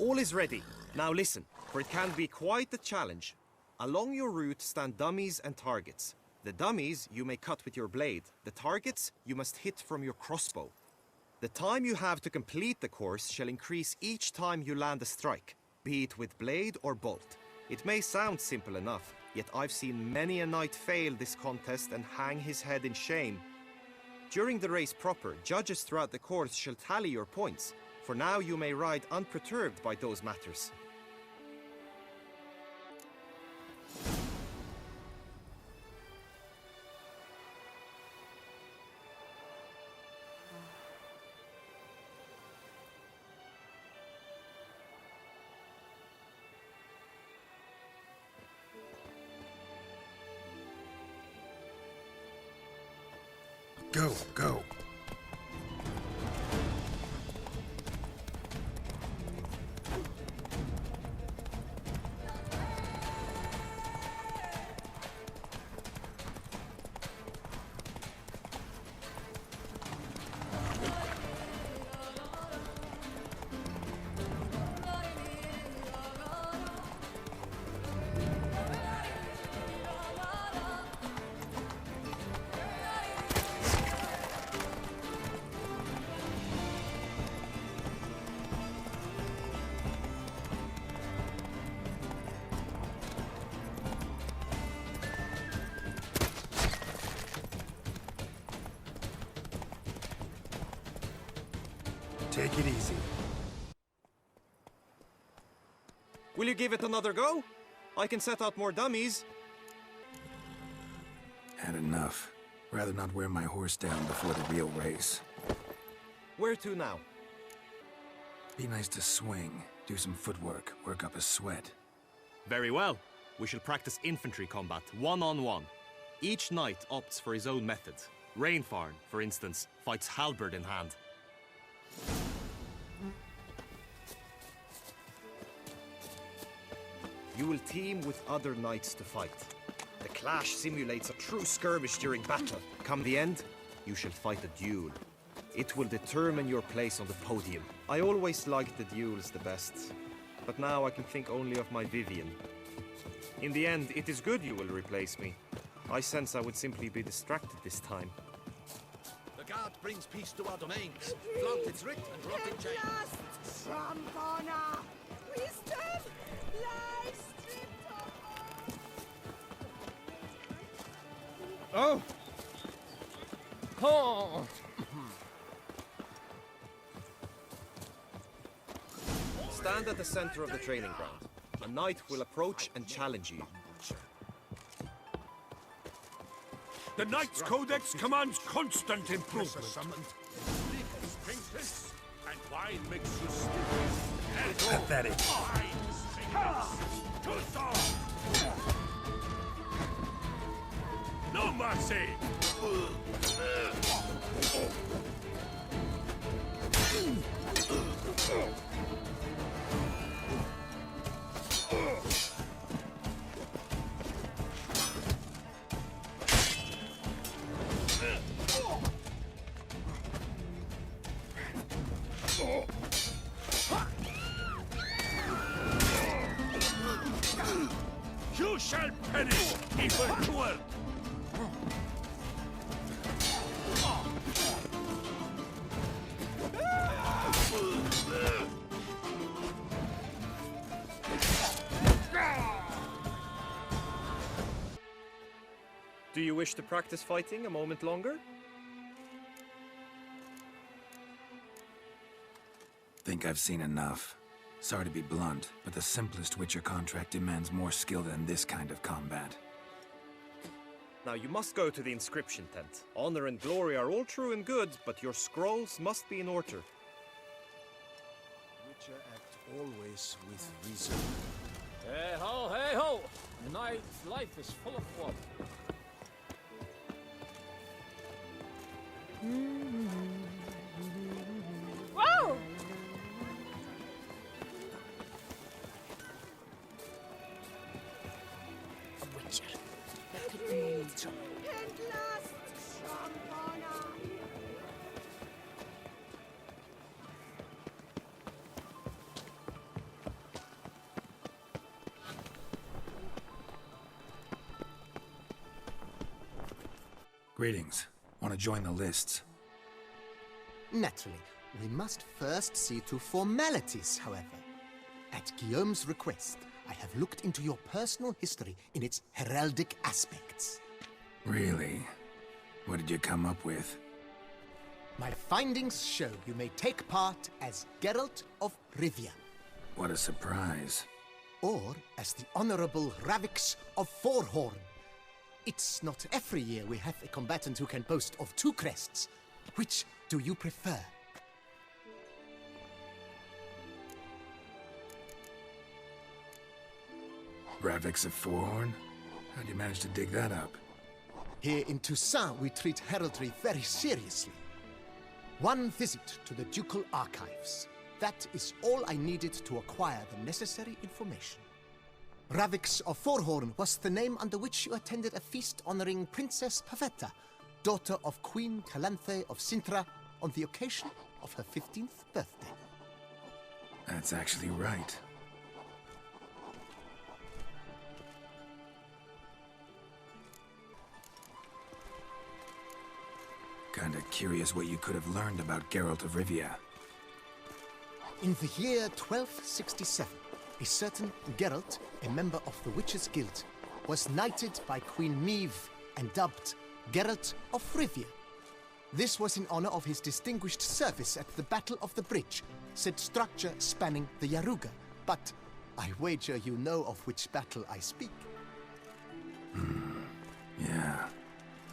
All is ready. Now listen, for it can be quite a challenge. Along your route stand dummies and targets. The dummies you may cut with your blade. The targets you must hit from your crossbow. The time you have to complete the course shall increase each time you land a strike, be it with blade or bolt. It may sound simple enough, yet I've seen many a knight fail this contest and hang his head in shame. During the race proper, judges throughout the course shall tally your points, for now you may ride unperturbed by those matters. Go, go. Take it easy. Will you give it another go? I can set out more dummies. Had enough. Rather not wear my horse down before the real race. Where to now? Be nice to swing, do some footwork, work up a sweat. Very well. We shall practice infantry combat, one-on-one. Each knight opts for his own method. Rainfarn, for instance, fights halberd in hand. You will team with other knights to fight. The clash simulates a true skirmish during battle. Come the end, you shall fight a duel. It will determine your place on the podium. I always liked the duels the best, but now I can think only of my Vivian. In the end, it is good you will replace me. I sense I would simply be distracted this time. The guard brings peace to our domains. Flaunt its writ and rot in chains. Oh! Oh! Stand at the center of the training ground. A knight will approach and challenge you. The Knight's Codex commands constant improvement. And wine makes you stiff. Pathetic. No mercy! You shall perish, evildoer! Do you wish to practice fighting a moment longer? Think I've seen enough. Sorry to be blunt, but the simplest Witcher contract demands more skill than this kind of combat. Now you must go to the inscription tent. Honor and glory are all true and good, but your scrolls must be in order. Witcher act always with reason. Hey ho, hey ho! The knight's life is full of fun. Whoa! A Witcher. That could mean trouble. Greetings. Want to join the lists? Naturally, we must first see to formalities, however. At Guillaume's request, I have looked into your personal history in its heraldic aspects. Really? What did you come up with? My findings show you may take part as Geralt of Rivia, What a surprise. or as the Honorable Ravix of Forhorn. It's not every year we have a combatant who can boast of 2 crests. Which do you prefer? Ravix of Forhorn? How'd you manage to dig that up? Here in Toussaint, we treat heraldry very seriously. One visit to the Ducal Archives. That is all I needed to acquire the necessary information. Ravix of Forhorn was the name under which you attended a feast honoring Princess Pavetta, daughter of Queen Calanthe of Sintra, on the occasion of her 15th birthday. That's actually right. Kinda curious what you could have learned about Geralt of Rivia. In the year 1267, a certain Geralt, a member of the Witches' Guild, was knighted by Queen Meve and dubbed Geralt of Rivia. This was in honor of his distinguished service at the Battle of the Bridge, said structure spanning the Yaruga. But I wager you know of which battle I speak. Yeah,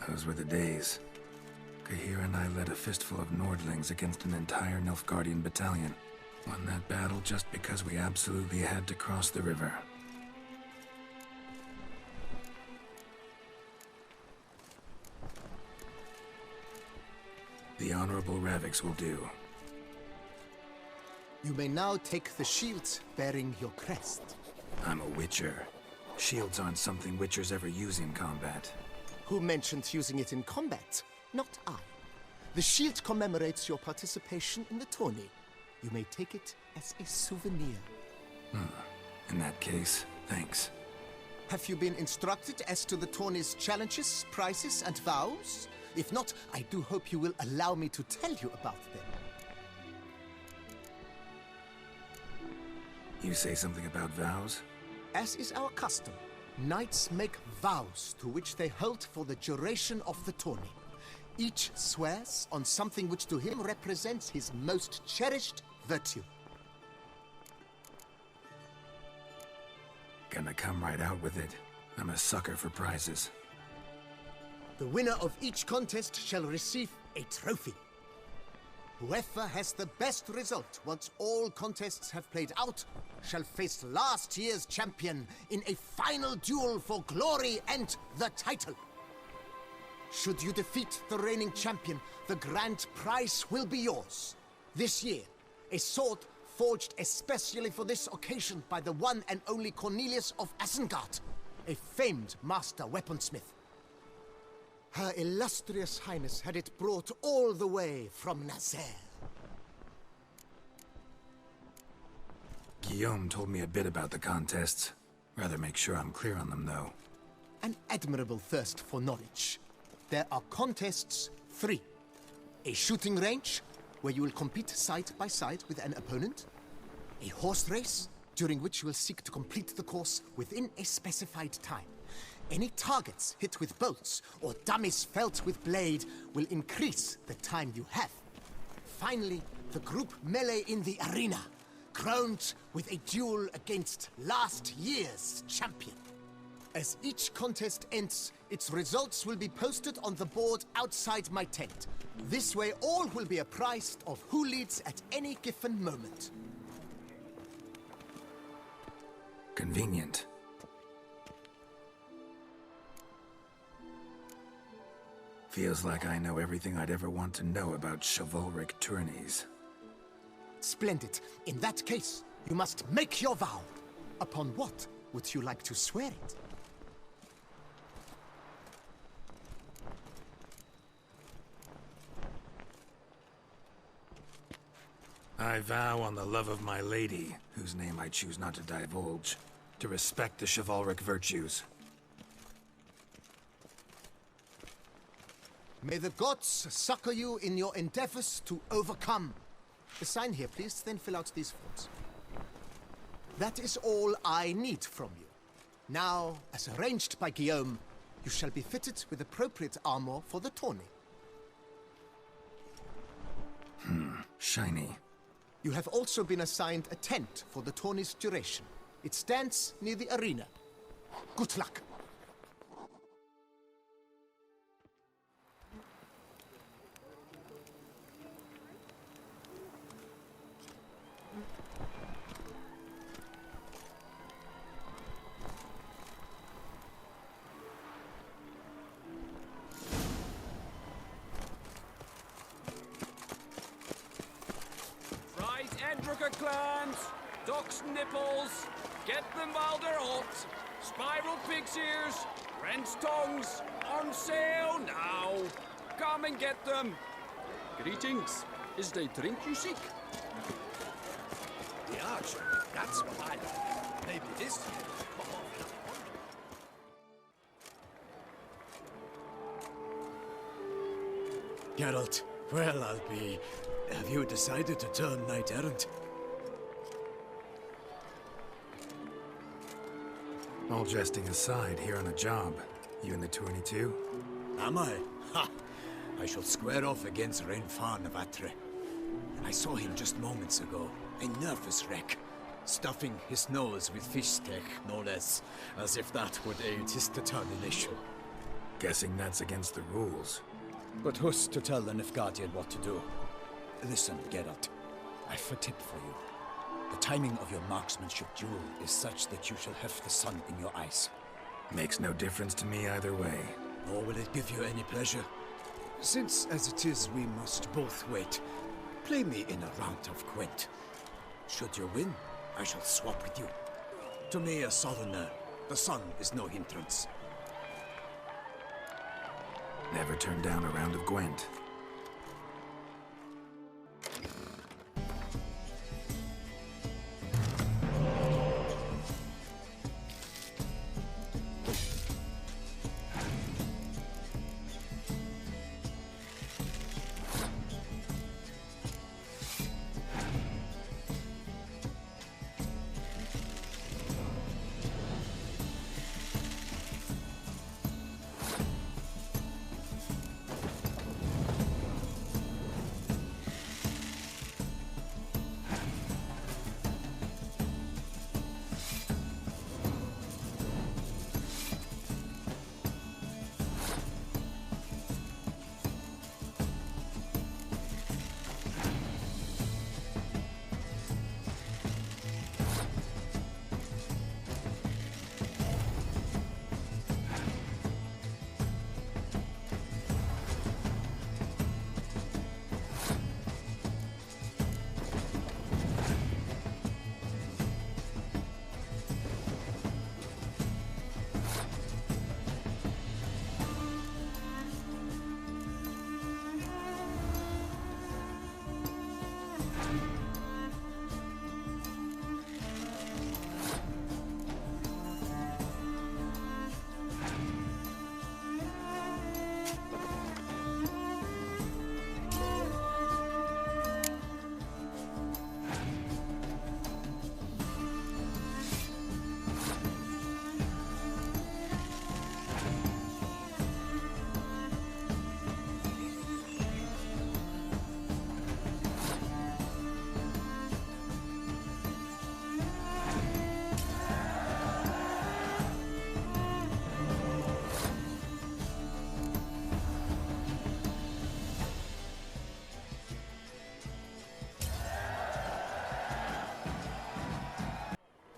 those were the days. Kahir and I led a fistful of Nordlings against an entire Nilfgaardian battalion. Won that battle just because we absolutely had to cross the river. The Honorable Ravix will do. You may now take the shield bearing your crest. I'm a Witcher. Shields aren't something Witchers ever use in combat. Who mentioned using it in combat? Not I. The shield commemorates your participation in the tourney. You may take it as a souvenir. In that case, thanks. Have you been instructed as to the tourney's challenges, prizes, and vows? If not, I do hope you will allow me to tell you about them. You say something about vows? As is our custom, knights make vows to which they hold for the duration of the tourney. Each swears on something which to him represents his most cherished virtue. Gonna come right out with it. I'm a sucker for prizes. The winner of each contest shall receive a trophy. Whoever has the best result once all contests have played out shall face last year's champion in a final duel for glory and the title. Should you defeat the reigning champion, the grand prize will be yours. This year, a sword forged especially for this occasion by the one and only Cornelius of Isengard, a famed master weaponsmith. Her illustrious highness had it brought all the way from Nazaire. Guillaume told me a bit about the contests. Rather make sure I'm clear on them, though. An admirable thirst for knowledge. There are contests 3. A shooting range, where you will compete side by side with an opponent. A horse race, during which you will seek to complete the course within a specified time. Any targets hit with bolts or dummies felt with blade will increase the time you have. Finally, the group melee in the arena, crowned with a duel against last year's champion. As each contest ends, its results will be posted on the board outside my tent. This way all will be apprised of who leads at any given moment. Convenient. Feels like I know everything I'd ever want to know about chivalric tourneys. Splendid. In that case, you must make your vow. Upon what would you like to swear it? I vow on the love of my lady, whose name I choose not to divulge, to respect the chivalric virtues. May the gods succor you in your endeavors to overcome. Sign here, please, then fill out these forms. That is all I need from you. Now, as arranged by Guillaume, you shall be fitted with appropriate armor for the tourney. Shiny. You have also been assigned a tent for the tourney's duration. It stands near the arena. Good luck. Clams, duck's nipples, get them while they're hot, spiral pig's ears, wren's tongues, on sale now. Come and get them. Greetings. Is they drink you seek? The archer, that's what I like. Maybe this year. Geralt, well, I'll be... Have you decided to turn knight-errant? All jesting aside, here on a job. You in the tourney too? Am I? Ha! I shall square off against Renfan of Atre. I saw him just moments ago. A nervous wreck. Stuffing his nose with fish steak, no less. As if that would aid his determination. Guessing that's against the rules. But who's to tell the Nilfgaardian what to do? Listen, Geralt. I've a tip for you. The timing of your marksmanship duel is such that you shall have the sun in your eyes. Makes no difference to me either way. Nor will it give you any pleasure. Since, as it is, we must both wait, play me in a round of Gwent. Should you win, I shall swap with you. To me, a southerner, the sun is no hindrance. Never turn down a round of Gwent.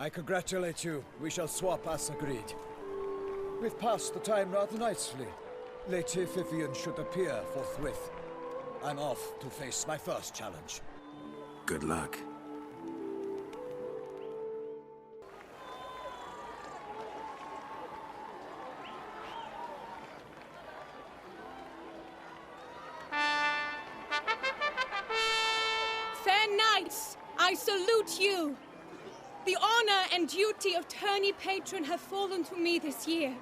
I congratulate you. We shall swap as agreed. We've passed the time rather nicely. Lady Vivian should appear forthwith. I'm off to face my first challenge. Good luck. Fair knights, I salute you. The honor and duty of tourney patron have fallen to me this year.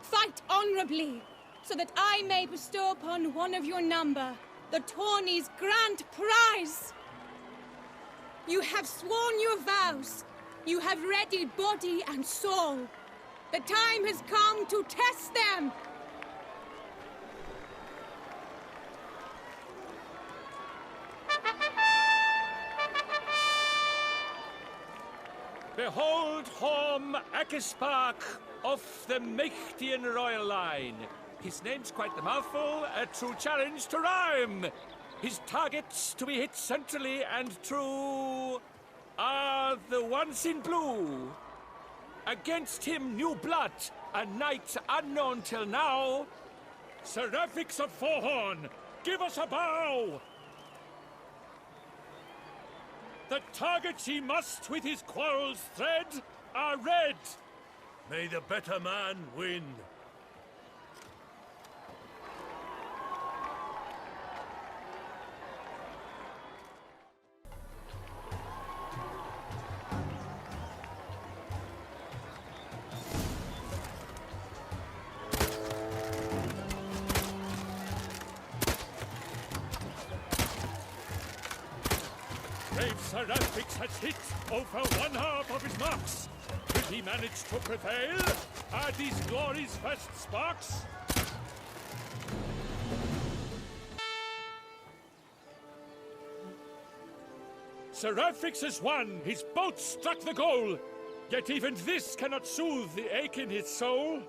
Fight honorably, so that I may bestow upon one of your number the tourney's grand prize. You have sworn your vows. You have readied body and soul. The time has come to test them. Behold Horm Akispark of the Mechtian royal line. His name's quite the mouthful, a true challenge to rhyme. His targets to be hit centrally and true are the ones in blue. Against him new blood, a knight unknown till now. Seraphix of Forehorn, give us a bow! The targets he must with his quarrels thread are red. May the better man win. Brave Seraphix has hit over one half of his marks. Will he manage to prevail? Are these glories first sparks? Seraphix has won! His boat struck the goal! Yet even this cannot soothe the ache in his soul.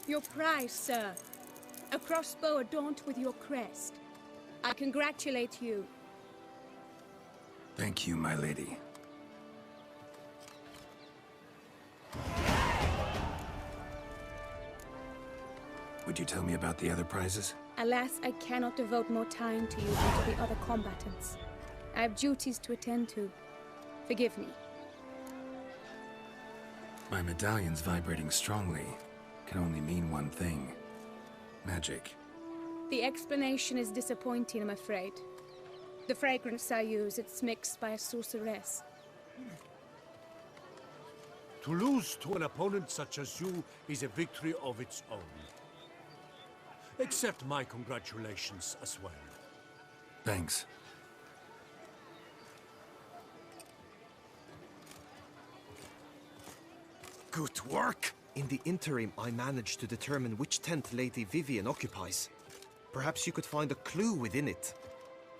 Your prize, sir. A crossbow adorned with your crest. I congratulate you. Thank you, my lady. Would you tell me about the other prizes? Alas, I cannot devote more time to you than to the other combatants. I have duties to attend to. Forgive me. My medallion's vibrating strongly. Can only mean one thing. Magic. The explanation is disappointing, I'm afraid. The fragrance I use, it's mixed by a sorceress. To lose to an opponent such as you is a victory of its own. Accept my congratulations as well. Thanks. Good work! In the interim, I managed to determine which tent Lady Vivian occupies. Perhaps you could find a clue within it.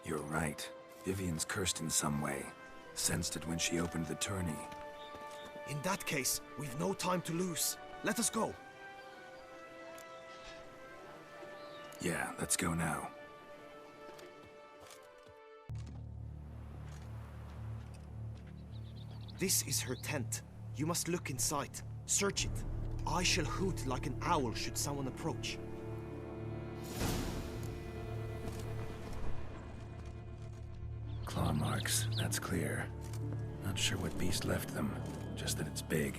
You're right. Vivian's cursed in some way. Sensed it when she opened the tourney. In that case, we've no time to lose. Let us go. Yeah, let's go now. This is her tent. You must look inside. Search it. I shall hoot like an owl should someone approach. Claw marks, that's clear. Not sure what beast left them, just that it's big.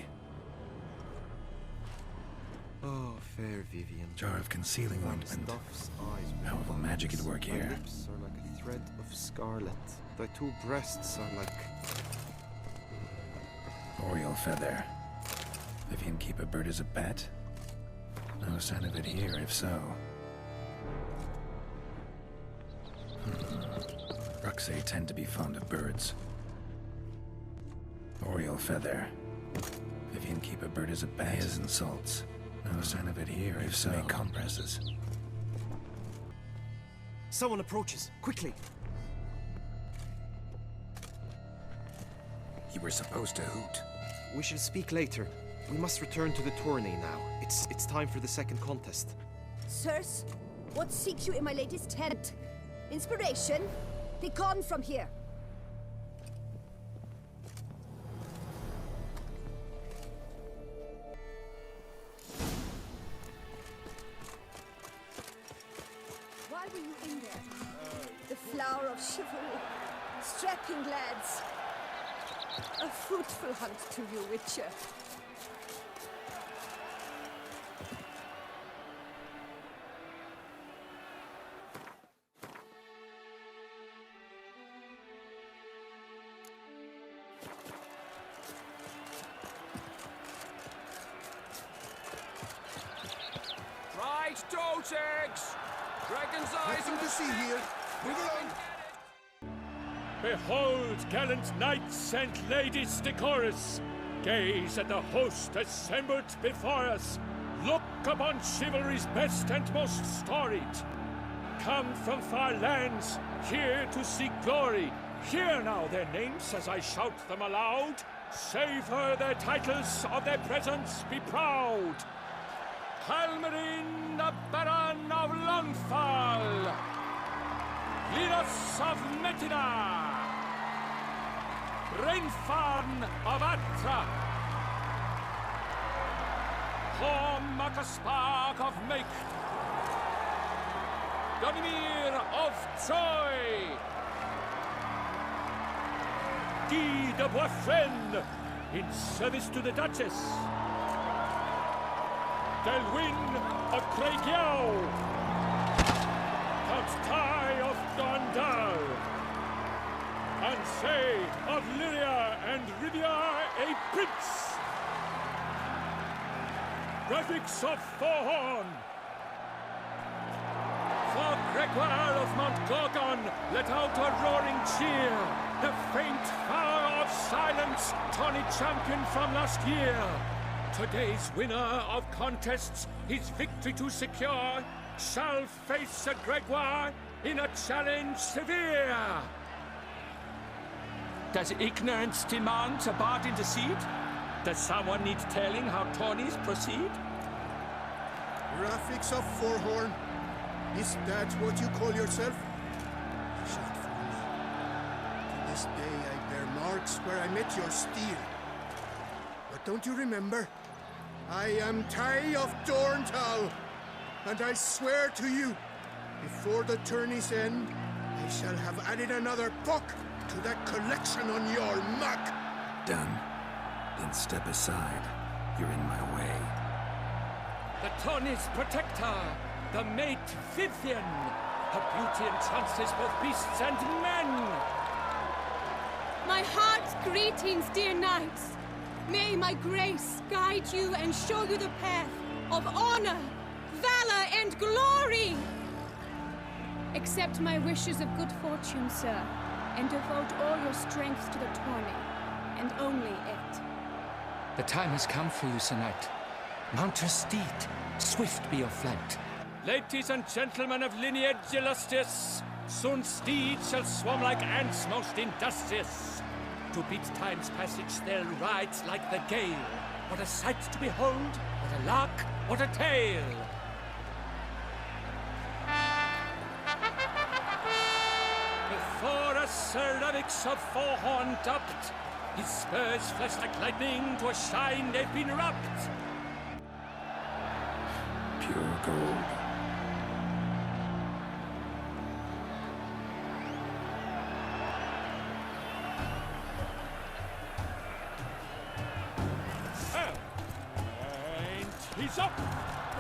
Oh, fair Vivian. Jar of concealing ointment. Stuff's eyes. How will magic it work Thy here? lips are like a thread of scarlet. Thy two breasts are like... Oriole feather. Vivian keep a bird as a pet? No sign of it here, if so. Ruxay tend to be fond of birds. Oriole feather. Vivian keep a bird as a pet. As insults. No sign of it here, if so. Make compresses. Someone approaches. Quickly! You were supposed to hoot. We shall speak later. We must return to the tourney now. It's time for the second contest. Sirs, what seeks you in my lady's tent? Inspiration? Begone from here! Why were you in there? The flower of chivalry. Strapping lads. A fruitful hunt to you, Witcher. Dragon's eggs! Dragon's eyes! Nothing to see here. Move along. Behold, gallant knights and ladies decorous, gaze at the host assembled before us. Look upon chivalry's best and most storied. Come from far lands, here to seek glory. Hear now their names as I shout them aloud. Savor their titles, of their presence be proud. Halmarin, the Baron of Longfall. Linus of Metina. Reinfarn of Atra. Hom Akaspark of Make. Donimir of Troy. Guy de Boisfren, in service to the Duchess. Delwyn of Craigiau. Count Tai of Gondal. Ansay of Lyria and Rivia a prince. Graphics of Forhorn. For Gregoire of Mount Gorgon, let out a roaring cheer. The faint power of silence, tawny champion from last year. Today's winner of contests, his victory to secure, shall face a Gregoire in a challenge severe. Does ignorance demand a bard intercede? Does someone need telling how tourneys proceed? Graphics of Forhorn. Is that what you call yourself? Short for me. To this day I bear marks where I met your steed. But don't you remember? I am Tai of Dorntal, and I swear to you, before the tourney's end, I shall have added another book to that collection on your mug. Done. Then step aside. You're in my way. The tourney's protector, the mate Vivian. Her beauty entrances both beasts and men. My heart's greetings, dear knights. May my grace guide you and show you the path of honor, valor, and glory. Accept my wishes of good fortune, sir, and devote all your strength to the tourney, and only it. The time has come for you, Sir Knight. Mount your steed. Swift be your flight. Ladies and gentlemen of lineage illustrious, soon steeds shall swarm like ants most industrious. To beat time's passage, they'll ride like the gale. What a sight to behold! What a lark! What a tale! Before us, Sir Ravix of Forhorn dubbed, his spurs flash like lightning, to a shine they've been wrapped. Pure gold. He's up!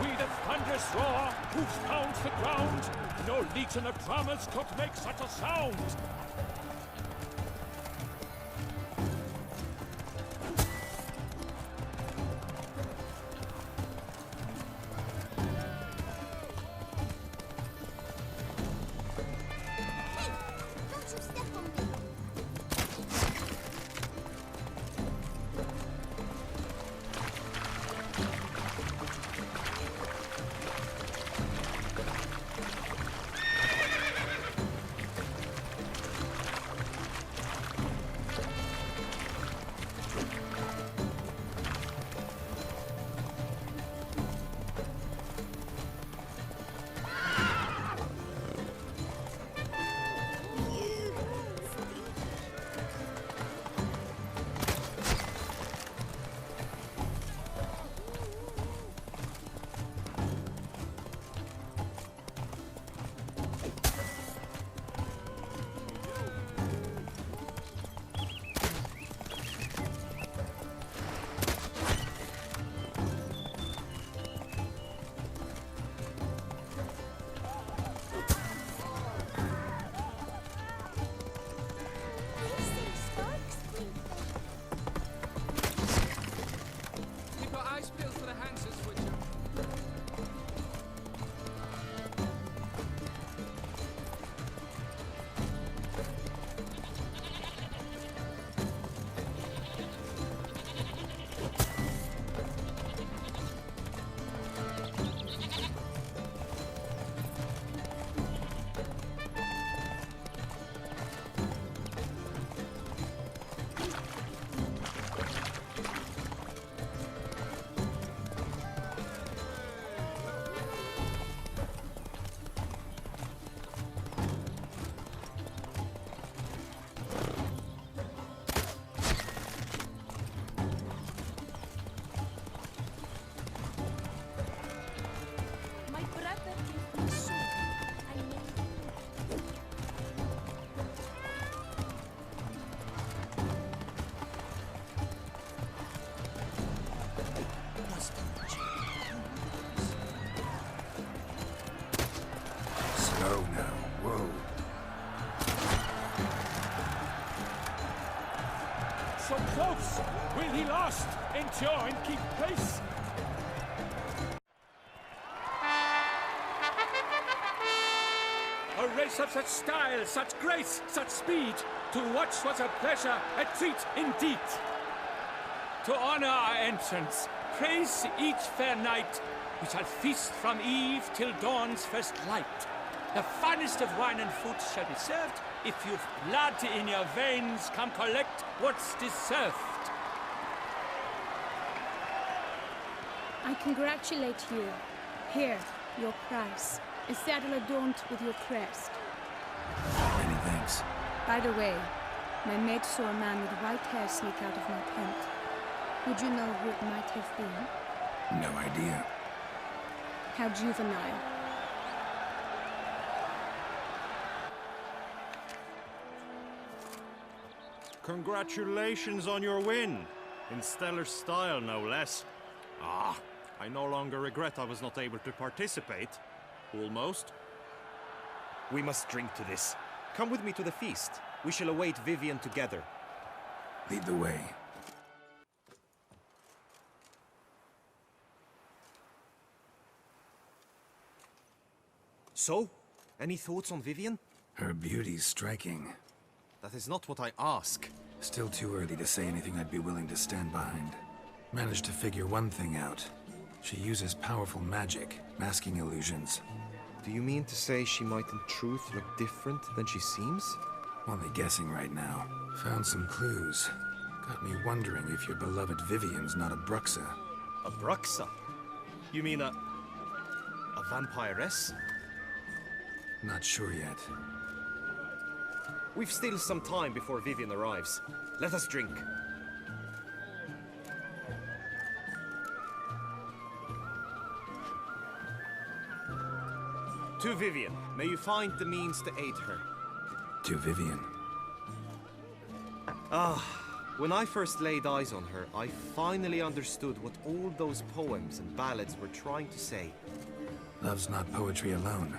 We the thunderous roar, hoofs pounds the ground. No legion of drummers could make such a sound. Hey! Don't you step on me! endure and keep pace. A race of such style, such grace, such speed. To watch was a pleasure, a treat indeed. To honor our entrance, praise each fair knight. We shall feast from eve till dawn's first light. The finest of wine and food shall be served. If you've blood in your veins, come collect what's deserved. I congratulate you. Here, your prize. A saddle adorned with your crest. Many thanks. By the way, my maid saw a man with white hair sneak out of my tent. Would you know who it might have been? No idea. How juvenile. Congratulations on your win. In stellar style, no less. I no longer regret I was not able to participate. Almost. We must drink to this. Come with me to the feast. We shall await Vivian together. Lead the way. So, any thoughts on Vivian? Her beauty's striking. That is not what I ask. Still too early to say anything I'd be willing to stand behind. Managed to figure one thing out. She uses powerful magic, masking illusions. Do you mean to say she might in truth look different than she seems? Only guessing right now. Found some clues. Got me wondering if your beloved Vivian's not a Bruxa. A Bruxa? You mean a vampiress? Not sure yet. We've still some time before Vivian arrives. Let us drink. To Vivian, may you find the means to aid her. To Vivian. When I first laid eyes on her, I finally understood what all those poems and ballads were trying to say. Love's not poetry alone.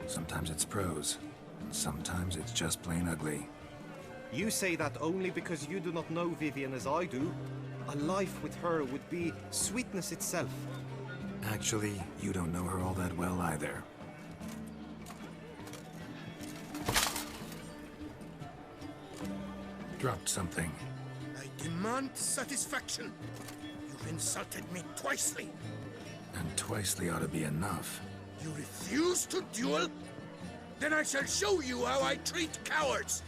Sometimes it's prose, and sometimes it's just plain ugly. You say that only because you do not know Vivian as I do. A life with her would be sweetness itself. Actually, you don't know her all that well either. Dropped something. I demand satisfaction. You've insulted me twicely. And twicely ought to be enough. You refuse to duel? Then I shall show you how I treat cowards!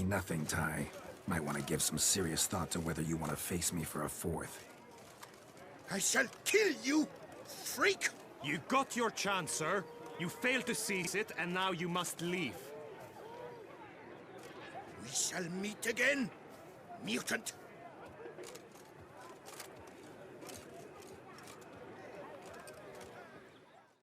Nothing, Ty. Might want to give some serious thought to whether you want to face me for a fourth. I shall kill you, freak! You got your chance, sir. You failed to seize it, and now you must leave. We shall meet again, mutant.